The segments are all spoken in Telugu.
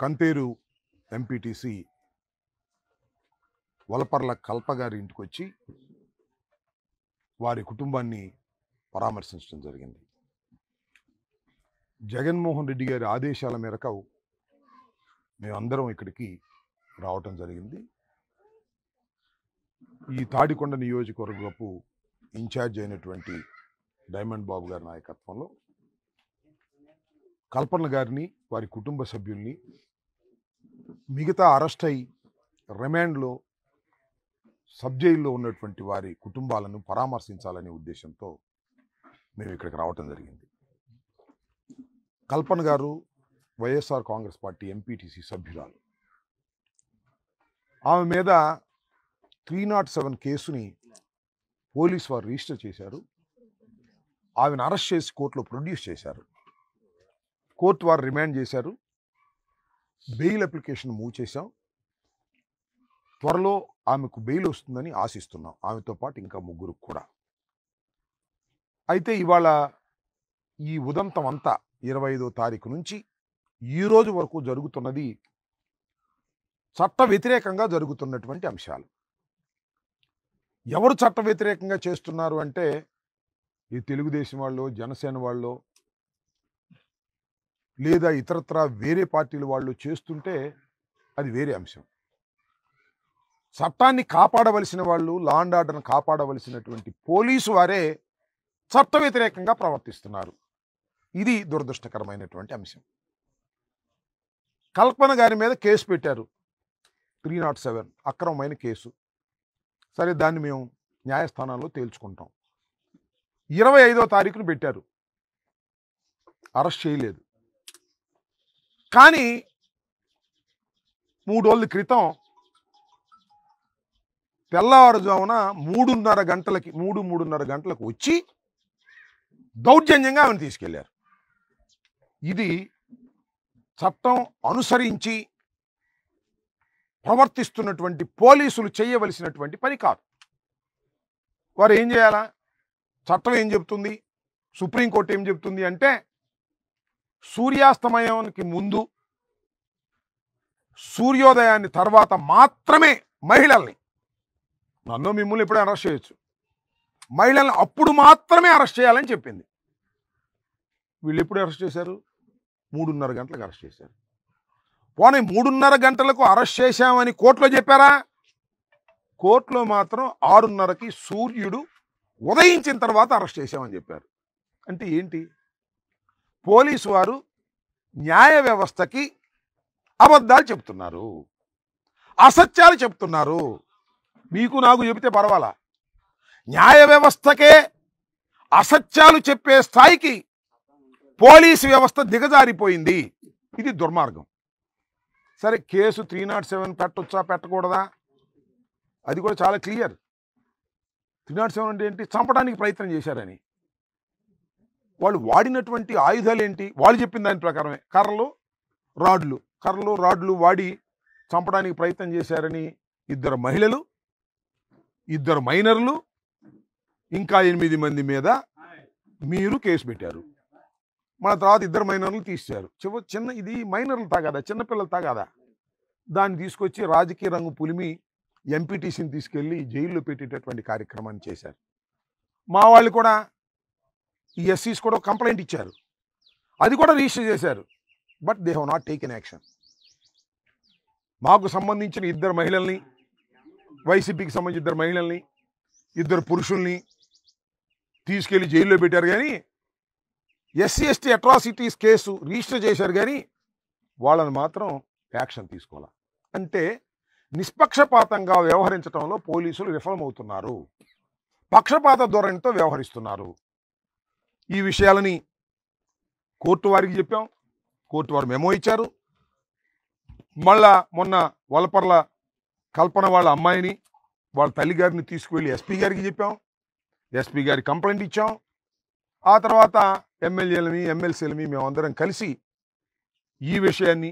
కంతేరు ఎంపీటీసీ వలపర్ల కల్ప గారి ఇంటికి వచ్చి వారి కుటుంబాన్ని పరామర్శించడం జరిగింది. జగన్మోహన్ రెడ్డి గారి ఆదేశాల మేరకు మేమందరం ఇక్కడికి రావటం జరిగింది. ఈ తాడికొండ నియోజకవర్గపు ఇన్ఛార్జ్ అయినటువంటి డైమండ్ బాబు గారి నాయకత్వంలో కల్పన గారిని, వారి కుటుంబ సభ్యుల్ని, మిగతా అరెస్ట్ అయి రిమాండ్లో సబ్ జైల్లో ఉన్నటువంటి వారి కుటుంబాలను పరామర్శించాలనే ఉద్దేశంతో మేము ఇక్కడికి రావటం జరిగింది. కల్పన గారు వైఎస్ఆర్ కాంగ్రెస్ పార్టీ ఎంపీటీసీ సభ్యురాలు. ఆమె మీద 307 కేసుని పోలీసు వారు రిజిస్టర్ చేశారు. ఆమెను అరెస్ట్ చేసి కోర్టులో ప్రొడ్యూస్ చేశారు. కోర్టు వారు రిమాండ్ చేశారు. బెయిల్ అప్లికేషన్ మూవ్ చేశాం. త్వరలో ఆమెకు బెయిల్ వస్తుందని ఆశిస్తున్నాం, ఆమెతో పాటు ఇంకా ముగ్గురు కూడా. అయితే ఇవాళ ఈ ఉదంతం అంతా 25వ తారీఖు నుంచి ఈ రోజు వరకు జరుగుతున్నది చట్ట వ్యతిరేకంగా జరుగుతున్నటువంటి అంశాలు. ఎవరు చట్ట వ్యతిరేకంగా చేస్తున్నారు అంటే ఈ తెలుగుదేశం వాళ్ళు, జనసేన వాళ్ళు, లేదా ఇతరత్ర వేరే పార్టీల వాళ్ళు చేస్తుంటే అది వేరే అంశం. చట్టాన్ని కాపాడవలసిన వాళ్ళు, లా అండ్ ఆర్డర్ను కాపాడవలసినటువంటి పోలీసు వారే చట్ట వ్యతిరేకంగా ప్రవర్తిస్తున్నారు. ఇది దురదృష్టకరమైనటువంటి అంశం. కల్పన గారి మీద కేసు పెట్టారు, 307 అక్రమమైన కేసు. సరే, దాన్ని మేము న్యాయస్థానాల్లో తేల్చుకుంటాం. 25వ తారీఖును పెట్టారు, అరెస్ట్ చేయలేదు. కానీ 3 రోజుల క్రితం తెల్లవారుజామున 3:30 గంటలకు వచ్చి దౌర్జన్యంగా ఆమెను తీసుకెళ్లారు. ఇది చట్టం అనుసరించి ప్రవర్తిస్తున్నటువంటి పోలీసులు చేయవలసినటువంటి పని కాదు. వారు ఏం చేయాలా? చట్టం ఏం చెప్తుంది, సుప్రీంకోర్టు ఏం చెప్తుంది అంటే సూర్యాస్తమయానికి ముందు, సూర్యోదయాన్ని తర్వాత మాత్రమే మహిళల్ని, నన్ను మిమ్మల్ని ఎప్పుడూ అరెస్ట్ చేయొచ్చు, మహిళల్ని అప్పుడు మాత్రమే అరెస్ట్ చేయాలని చెప్పింది. వీళ్ళు ఎప్పుడు అరెస్ట్ చేశారు? 3:30 గంటలకు అరెస్ట్ చేశారు. పోనీ 3:30 గంటలకు అరెస్ట్ చేశామని కోర్టులో చెప్పారా? కోర్టులో మాత్రం 6:30కి సూర్యుడు ఉదయించిన తర్వాత అరెస్ట్ చేశామని చెప్పారు. అంటే ఏంటి? పోలీసు వారు న్యాయ వ్యవస్థకి అబద్ధాలు చెప్తున్నారు, అసత్యాలు చెప్తున్నారు. మీకు నాకు చెబితే పర్వాలా, న్యాయ వ్యవస్థకే అసత్యాలు చెప్పే స్థాయికి పోలీసు వ్యవస్థ దిగజారిపోయింది. ఇది దుర్మార్గం. సరే, కేసు 307 పెట్టొచ్చా పెట్టకూడదా? అది కూడా చాలా క్లియర్. 307 అంటే ఏంటి? చంపడానికి ప్రయత్నం చేశారని. వాళ్ళు వాడినటువంటి ఆయుధాలు ఏంటి? వాళ్ళు చెప్పిన దాని ప్రకారమే కర్రలు రాడ్లు వాడి చంపడానికి ప్రయత్నం చేశారని 2 మహిళలు, 2 మైనర్లు, ఇంకా 8 మంది మీద మీరు కేసు పెట్టారు. మన తర్వాత 2 మైనర్లు తీశారు. చిన్న ఇది మైనర్లు తాగాదా, చిన్నపిల్లలు తాగాదా? దాన్ని తీసుకొచ్చి రాజకీయ రంగు పులిమి ఎంపీటీసీని తీసుకెళ్ళి జైల్లో పెట్టేటటువంటి కార్యక్రమాన్ని చేశారు. మా వాళ్ళు కూడా, ఈ ఎస్సీస్ కూడా కంప్లైంట్ ఇచ్చారు, అది కూడా రిజిస్టర్ చేశారు. But they have not taken action. మాకు సంబంధించిన 2 మహిళల్ని, వైసీపీకి సంబంధించిన 2 మహిళల్ని, 2 పురుషుల్ని తీసుకెళ్లి జైల్లో పెట్టారు. కానీ SC ST atrocities case register చేశారు, కానీ వాళ్ళని మాత్రం యాక్షన్ తీసుకోవాలి. అంటే నిష్పక్షపాతంగా వ్యవహరించడంలో పోలీసులు విఫలమవుతున్నారు, పక్షపాత ధోరణితో వ్యవహరిస్తున్నారు. ఈ విషయాలని కోర్టు వారికి చెప్పాం, కోర్టు వారు మెమో ఇచ్చారు. మళ్ళా మొన్న వలపర్ల కల్పన వాళ్ళ అమ్మాయిని, వాళ్ళ తల్లిగారిని తీసుకువెళ్ళి ఎస్పీ గారికి చెప్పాం, ఎస్పీ గారికి కంప్లైంట్ ఇచ్చాం. ఆ తర్వాత ఎమ్మెల్యేలని, ఎమ్మెల్సీలని మేమందరం కలిసి ఈ విషయాన్ని,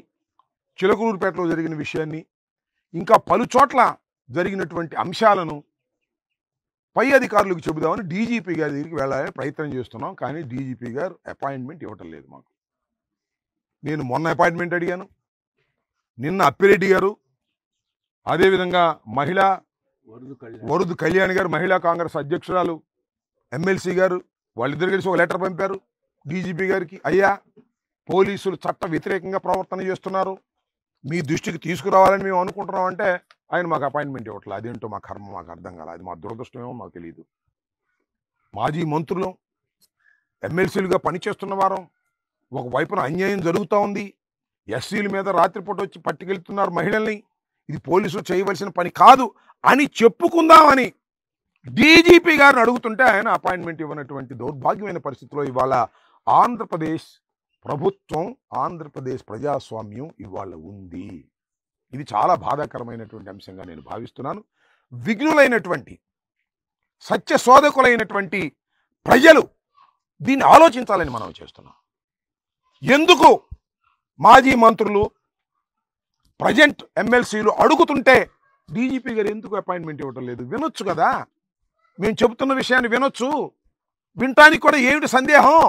చిలకలూరుపేటలో జరిగిన విషయాన్ని, ఇంకా పలు చోట్ల జరిగినటువంటి అంశాలను పై అధికారులకు చెబుదామని డీజీపీ గారి దగ్గరికి వెళ్ళాలని ప్రయత్నం చేస్తున్నాం. కానీ డీజీపీ గారు అపాయింట్మెంట్ ఇవ్వటం లేదు మాకు. నేను మొన్న అపాయింట్మెంట్ అడిగాను, నిన్న అప్పిరెడ్డి గారు, అదేవిధంగా మహిళా వరుదు కళ్యాణ్ గారు, మహిళా కాంగ్రెస్ అధ్యక్షురాలు ఎమ్మెల్సీ గారు, వాళ్ళిద్దరు కలిసి ఒక లెటర్ పంపారు డీజీపీ గారికి. అయ్యా, పోలీసులు చట్ట వ్యతిరేకంగా ప్రవర్తన చేస్తున్నారు, మీ దృష్టికి తీసుకురావాలని మేము అనుకుంటున్నాం అంటే ఆయన మాకు అపాయింట్మెంట్ ఇవ్వట్లేదు. అదేంటో మా కర్మ మాకు అర్థం కాలేదు. అది మా దురదృష్టమేమో మాకు తెలియదు. మాజీ మంత్రులు, ఎమ్మెల్సీలుగా పనిచేస్తున్న వారం ఒకవైపున అన్యాయం జరుగుతూ ఉంది. ఎస్సీల మీద రాత్రిపూట వచ్చి పట్టుకెళ్తున్నారు మహిళల్ని. ఇది పోలీసులు చేయవలసిన పని కాదు అని చెప్పుకుందామని డీజీపీ గారిని అడుగుతుంటే ఆయన అపాయింట్మెంట్ ఇవ్వనటువంటి దౌర్భాగ్యమైన పరిస్థితిలో ఇవాళ ఆంధ్రప్రదేశ్ ప్రభుత్వం, ఆంధ్రప్రదేశ్ ప్రజాస్వామ్యం ఇవాళ ఉంది. ఇది చాలా బాధాకరమైనటువంటి అంశంగా నేను భావిస్తున్నాను. విఘ్నులైనటువంటి, సత్య శోధకులైనటువంటి ప్రజలు దీన్ని ఆలోచించాలని మనం చేస్తున్నాం. ఎందుకు మాజీ మంత్రులు, ప్రజెంట్ ఎమ్మెల్సీలు అడుగుతుంటే డీజీపీ గారు ఎందుకు అపాయింట్మెంట్ ఇవ్వటం లేదు? వినొచ్చు కదా, మేము చెబుతున్న విషయాన్ని వినొచ్చు. వినటానికి కూడా ఏమిటి సందేహం?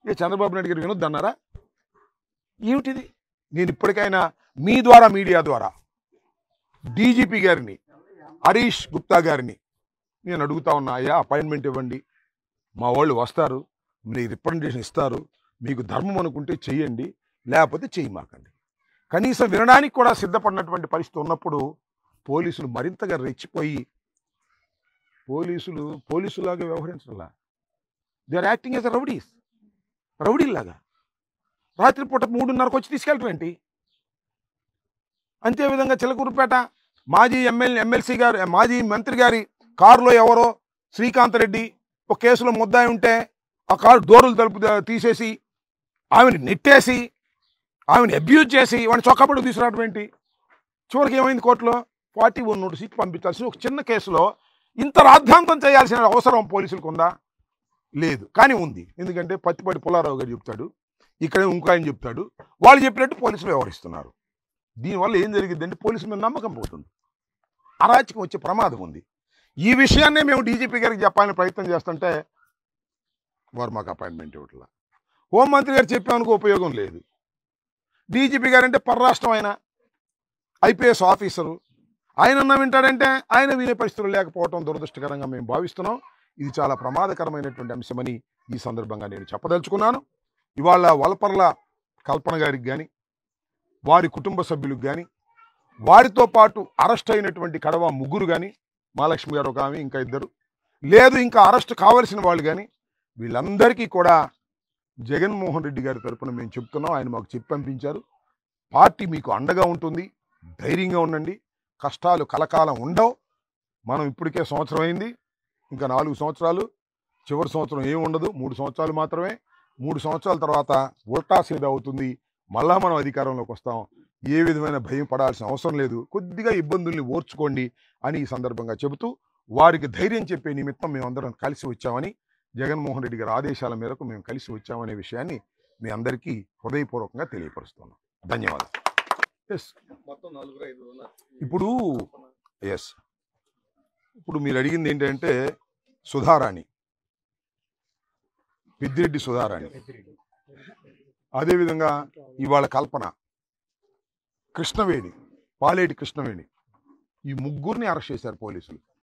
చంద్రబాబు నాయుడు గారు వినొద్దు అన్నారా? ఏమిటిది? నేను ఇప్పటికైనా మీ ద్వారా, మీడియా ద్వారా డీజీపీ గారిని, హరీష్ గుప్తా గారిని నేను అడుగుతా ఉన్నా, అయ్యా అపాయింట్మెంట్ ఇవ్వండి, మా వాళ్ళు వస్తారు, మీరు రిప్రజెంటేషన్ ఇస్తారు, మీకు ధర్మం అనుకుంటే చెయ్యండి, లేకపోతే చెయ్యమాకండి. కనీసం వినడానికి కూడా సిద్ధపడినటువంటి పరిస్థితి ఉన్నప్పుడు పోలీసులు మరింతగా రెచ్చిపోయి పోలీసులాగా వ్యవహరించాల. They are acting as a రౌడీలాగా. రాత్రిపూట 3:30కు వచ్చి తీసుకెళ్ళటమేంటి? అంతేవిధంగా చిలకూరుపేట మాజీ ఎమ్మెల్సీ గారు, మాజీ మంత్రి గారి కారులో ఎవరో శ్రీకాంత్ రెడ్డి ఒక కేసులో ముద్దాయి ఉంటే ఆ కారు డోర్లు తలుపు తీసేసి ఆమెను నెట్టేసి ఆమెను అబ్యూజ్ చేసి వాడిని చొక్కాపడి తీసుకురావడం ఏంటి? చివరికి ఏమైంది? కోర్టులో 41 నోటీస్ ఇచ్చి పంపించాల్సిన ఒక చిన్న కేసులో ఇంత రాద్ధాంతం చేయాల్సిన అవసరం పోలీసులకు ఉందా? లేదు. కానీ ఉంది. ఎందుకంటే పత్తిపాటి పుల్లారావు గారు చెప్తాడు, ఇక్కడ ఇంకో ఆయన చెప్తాడు, వాళ్ళు చెప్పినట్టు పోలీసులు వ్యవహరిస్తున్నారు. దీనివల్ల ఏం జరిగిద్దంటే పోలీసుల మీద నమ్మకం పోతుంది, అరాచకం వచ్చే ప్రమాదం ఉంది. ఈ విషయాన్నే మేము డీజీపీ గారికి చెప్పాలని ప్రయత్నం చేస్తుంటే వారు మాకు అపాయింట్మెంట్ ఇవ్వట్లా. హోంమంత్రి గారు చెప్పామనుకో ఉపయోగం లేదు. డీజీపీ గారు అంటే పరరాష్ట్రం, ఆయన ఐపీఎస్ ఆఫీసరు, ఆయన వింటాడంటే ఆయన వినే పరిస్థితులు లేకపోవడం దురదృష్టకరంగా మేము భావిస్తున్నాం. ఇది చాలా ప్రమాదకరమైనటువంటి అంశమని ఈ సందర్భంగా నేను చెప్పదలుచుకున్నాను. ఇవాళ వలపర్ల కల్పన గారికి కానీ, వారి కుటుంబ సభ్యులకు కానీ, వారితో పాటు అరెస్ట్ అయినటువంటి కడవ ముగ్గురు కానీ, మహాలక్ష్మి గారు ఒక ఆమె, ఇంకా ఇద్దరు లేదు, ఇంకా అరెస్ట్ కావలసిన వాళ్ళు కానీ, వీళ్ళందరికీ కూడా జగన్మోహన్ రెడ్డి గారి తరఫున మేము చెప్తున్నాం. ఆయన మాకు చెప్పి పంపించారు, పార్టీ మీకు అండగా ఉంటుంది, ధైర్యంగా ఉండండి, కష్టాలు కలకాలం ఉండవు. మనం ఇప్పటికే సంవత్సరం అయింది, ఇంకా 4 సంవత్సరాలు, చివరి సంవత్సరం ఏమి ఉండదు, 3 సంవత్సరాలు మాత్రమే. 3 సంవత్సరాల తర్వాత ఉల్టా సీదా అవుతుంది, మళ్ళా మనం అధికారంలోకి వస్తాం. ఏ విధమైన భయం పడాల్సిన అవసరం లేదు, కొద్దిగా ఇబ్బందుల్ని ఓర్చుకోండి అని ఈ సందర్భంగా చెబుతూ వారికి ధైర్యం చెప్పే నిమిత్తం మేమందరం కలిసి వచ్చామని, జగన్మోహన్ రెడ్డి గారి ఆదేశాల మేరకు మేము కలిసి వచ్చామనే విషయాన్ని మీ అందరికీ హృదయపూర్వకంగా తెలియపరుస్తున్నాం. ధన్యవాదాలు. ఇప్పుడు మీరు అడిగింది ఏంటంటే సుధారాణి, పెద్దిరెడ్డి సుధారాణి, అదేవిధంగా ఇవాళ కల్పన, కృష్ణవేణి, పాలేటి కృష్ణవేణి, ఈ ముగ్గురిని అరెస్ట్ చేశారు పోలీసులు.